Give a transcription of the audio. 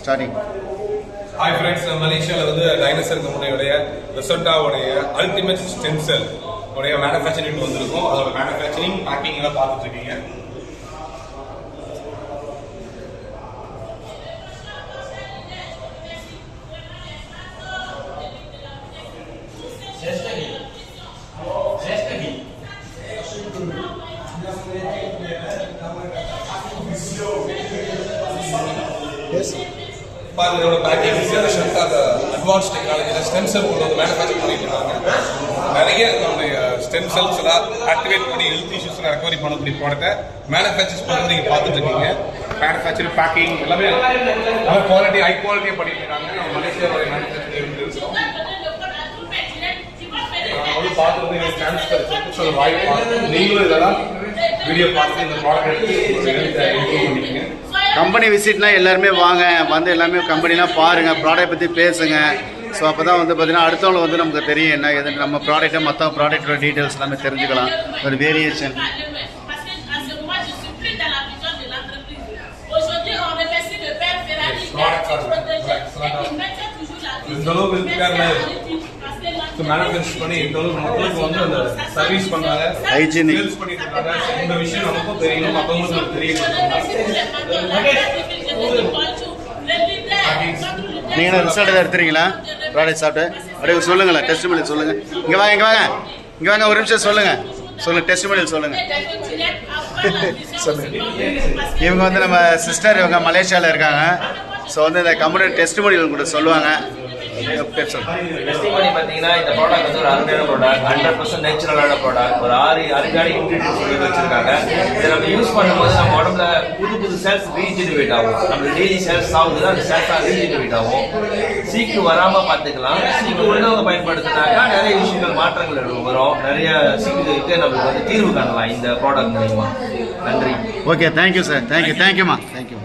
Starting. Hi friends, மலேசியாவில் வந்து dinosaur கம்பெனியோடைய ரெசோட்டாவுடைய ultimate stem cell உடைய மேனுஃபேக்சரிங் வந்திருக்கும். அதோட மேனுஃபேக்சரிங் பேக்கிங் எல்லாம் பார்த்துட்டு இருக்கீங்க. இதோட பேக்கிங் அட்வான்ஸ் டெக்னாலஜியில் ஸ்டெம் செல் கொண்டு வந்து மேனுஃபேக்சர் பண்ணிட்டு இருக்காங்க. நிறைய நம்மளுடைய ஸ்டெம் செல்ஸ் எல்லாம் ஆக்டிவேட் பண்ணி ஹெல்த் இஷ்யூஸ் ரெக்கவரி பண்ணக்கூடிய ப்ராடக்ட்டை மேனுஃபேக்சர் பண்ணி நீங்கள் பார்த்துட்டு இருக்கீங்க. மேனுஃபேக்சர் பேக்கிங் எல்லாமே நல்ல குவாலிட்டி ஹை குவாலிட்டியாக பண்ணிட்டு இருக்காங்க. நம்ம மலேசியாவுடைய மேனுஃபேக்சரிங் பார்த்துட்டு ட்ரான்ஸ்பர் வாய்ப்பு நீங்களும் இதெல்லாம் வீடியோ பார்த்து இந்த ப்ராடக்ட் இம்ப்ரூவ் பண்ணிக்கங்க. கம்பெனி விசிட்னா எல்லாருமே வாங்க, வந்து எல்லாமே கம்பெனிலாம் பாருங்கள், ப்ராடக்ட் பற்றி பேசுங்க. ஸோ அப்போ தான் வந்து பார்த்தீங்கன்னா அடுத்தவங்க வந்து நமக்கு தெரியும் என்ன எது நம்ம ப்ராடக்ட்டை மற்ற ப்ராடக்ட்டோட டீட்டெயில்ஸ் எல்லாமே தெரிஞ்சுக்கலாம். ஒரு வேரியேஷன் மேனுஃபேக்சர் பண்ணி மக்களுக்கு வந்து அந்த சர்வீஸ் பண்ணாங்க, ஹைஜீனிக் சேல்ஸ் பண்ணிட்டு இருக்காங்க. இந்த விஷயம் நமக்கும் தெரியணும், மற்றவங்களுக்கும் தெரியணும். நீங்கள் ரிசல்ட் எதாவது எடுத்துறீங்களா ப்ராடக்ட் சாப்பிட்டு? அப்படியே சொல்லுங்களேன், டெஸ்ட் பண்ணி சொல்லுங்கள். இங்கே வாங்க, இங்கே வாங்க, இங்கே வாங்க, ஒரு நிமிஷம் சொல்லுங்கள், டெஸ்ட் பண்ணி சொல்லுங்கள். இவங்க வந்து நம்ம சிஸ்டர், இவங்க மலேசியாவில் இருக்காங்க. ஸோ வந்து இந்த கம்பெனி டெஸ்ட் மொழிகள் கூட சொல்லுவாங்க. டெஸ்டிங் பண்ணி பார்த்தீங்கன்னா இந்த ப்ராடக்ட் வந்து ஒரு அருமையான ப்ராடக்ட், 100% நேச்சுரலான ப்ராடக்ட். ஒரு 6 ஆர்கானிக் இன்கிரீடியன்ஸ் சொல்லி வச்சிருக்காங்க. இதை நம்ம யூஸ் பண்ணும்போது நம்ம உடம்புல புது செல்ஸ் ரீஜெனரேட் ஆகும். நம்ம டெய்லி செல்ஸ் ஆகுது, அந்த செல்ஸாக ரீஜெனரேட் ஆகும். சீக்கு வராமல் பார்த்துக்கலாம். சீக்கு உள்ளவங்க பயன்படுத்தினாக்கா நிறைய விஷயங்கள் மாற்றங்கள் வரும். நிறைய சீக்குக்கு நம்மளுக்கு வந்து தீர்வு காணலாம் இந்த ப்ராடக்ட் மூலியமா. நன்றி. ஓகே, தேங்க்யூ சார், தேங்க்யூமா, தேங்க்யூ.